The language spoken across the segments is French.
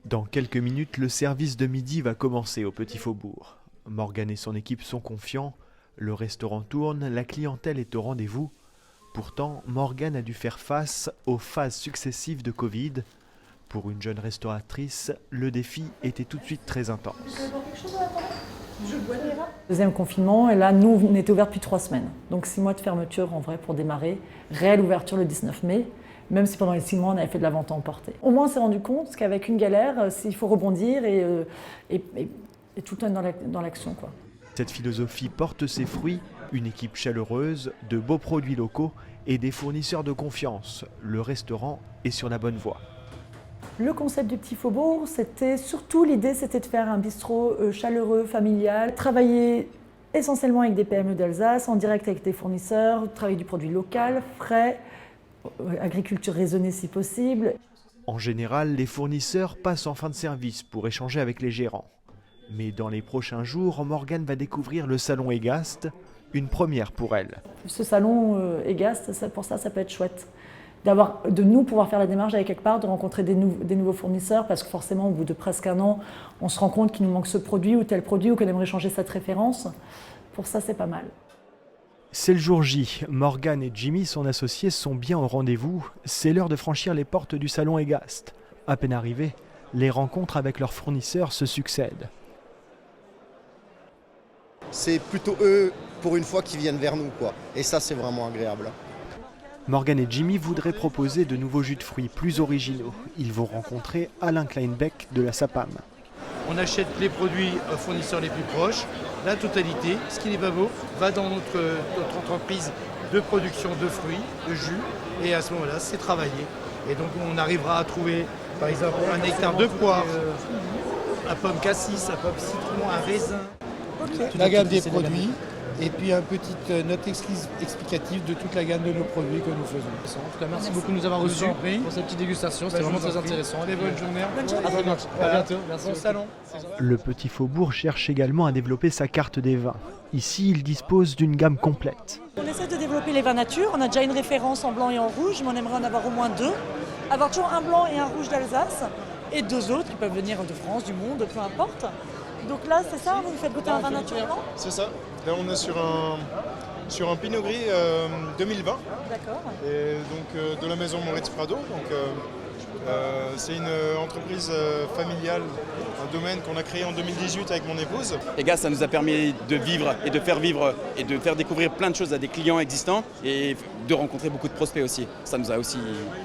Dans quelques minutes, le service de midi va commencer au Petit Faubourg. Morgane et son équipe sont confiants. Le restaurant tourne, la clientèle est au rendez-vous. Pourtant, Morgane a dû faire face aux phases successives de Covid. Pour une jeune restauratrice, le défi était tout de suite très intense. Deuxième confinement, et là, nous, on était ouverts depuis 3 semaines. Donc 6 mois de fermeture en vrai pour démarrer. Réelle ouverture le 19 mai, même si pendant les 6 mois, on avait fait de la vente à emporter. Au moins, on s'est rendu compte qu'avec une galère, il faut rebondir et tout le temps être dans l'action, quoi. Cette philosophie porte ses fruits, une équipe chaleureuse, de beaux produits locaux et des fournisseurs de confiance. Le restaurant est sur la bonne voie. Le concept du Petit Faubourg, l'idée c'était de faire un bistrot chaleureux, familial, travailler essentiellement avec des PME d'Alsace, en direct avec des fournisseurs, travailler du produit local, frais, agriculture raisonnée si possible. En général, les fournisseurs passent en fin de service pour échanger avec les gérants. Mais dans les prochains jours, Morgane va découvrir le salon Egast, une première pour elle. Ce salon Egast, pour ça peut être chouette. De nous pouvoir faire la démarche d'aller quelque part, de rencontrer des nouveaux fournisseurs, parce que forcément, au bout de presque un an, on se rend compte qu'il nous manque ce produit ou tel produit, ou qu'on aimerait changer cette référence. Pour ça, c'est pas mal. C'est le jour J. Morgane et Jimmy, son associé, sont bien au rendez-vous. C'est l'heure de franchir les portes du salon Egast. À peine arrivés, les rencontres avec leurs fournisseurs se succèdent. C'est plutôt eux, pour une fois, qui viennent vers nous, quoi. Et ça, c'est vraiment agréable. Morgane et Jimmy voudraient proposer de nouveaux jus de fruits plus originaux. Ils vont rencontrer Alain Kleinbeck de la SAPAM. On achète les produits aux fournisseurs les plus proches. La totalité, ce qui n'est pas beau, va dans notre entreprise de production de fruits, de jus. Et à ce moment-là, c'est travaillé. Et donc on arrivera à trouver, par exemple, un hectare de poire, à pomme cassis, à pomme citron, à raisin. Okay. La gamme des produits. Et puis une petite note explicative de toute la gamme de nos produits que nous faisons. En tout cas, merci beaucoup de nous avoir reçus pour cette petite dégustation, c'était vraiment très intéressant. Très bonne journée. À bientôt, merci. Bon salon. Le Petit Faubourg cherche également à développer sa carte des vins. Ici, il dispose d'une gamme complète. On essaie de développer les vins nature. On a déjà une référence en blanc et en rouge, mais on aimerait en avoir au moins 2. Avoir toujours un blanc et un rouge d'Alsace, et 2 autres qui peuvent venir de France, du monde, peu importe. Donc là, c'est ça, vous faites goûter un vin nature blanc ? C'est ça. Là, on est sur un Pinot Gris 2020. D'accord. Et donc de la maison Moritz Prado. Donc c'est une entreprise familiale, un domaine qu'on a créé en 2018 avec mon épouse. Egast, ça nous a permis de vivre et de faire découvrir plein de choses à des clients existants et de rencontrer beaucoup de prospects aussi. Ça nous a aussi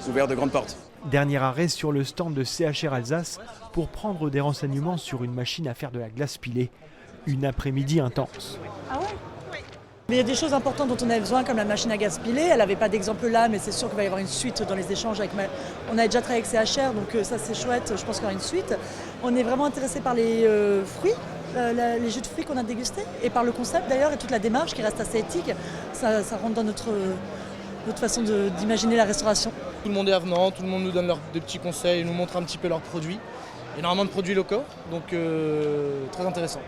ouvert de grandes portes. Dernier arrêt sur le stand de CHR Alsace pour prendre des renseignements sur une machine à faire de la glace pilée. Une après-midi intense. Ah ouais ? Mais il y a des choses importantes dont on avait besoin, comme la machine à gaz pilée. Elle n'avait pas d'exemple là, mais c'est sûr qu'il va y avoir une suite dans les échanges avec On a déjà travaillé avec CHR, donc ça c'est chouette, je pense qu'il y aura une suite. On est vraiment intéressé par les fruits, les jus de fruits qu'on a dégustés, et par le concept d'ailleurs, et toute la démarche qui reste assez éthique. Ça rentre dans notre façon d'imaginer la restauration. Tout le monde est avenant, tout le monde nous donne des petits conseils, nous montre un petit peu leurs produits. Énormément de produits locaux, donc très intéressant.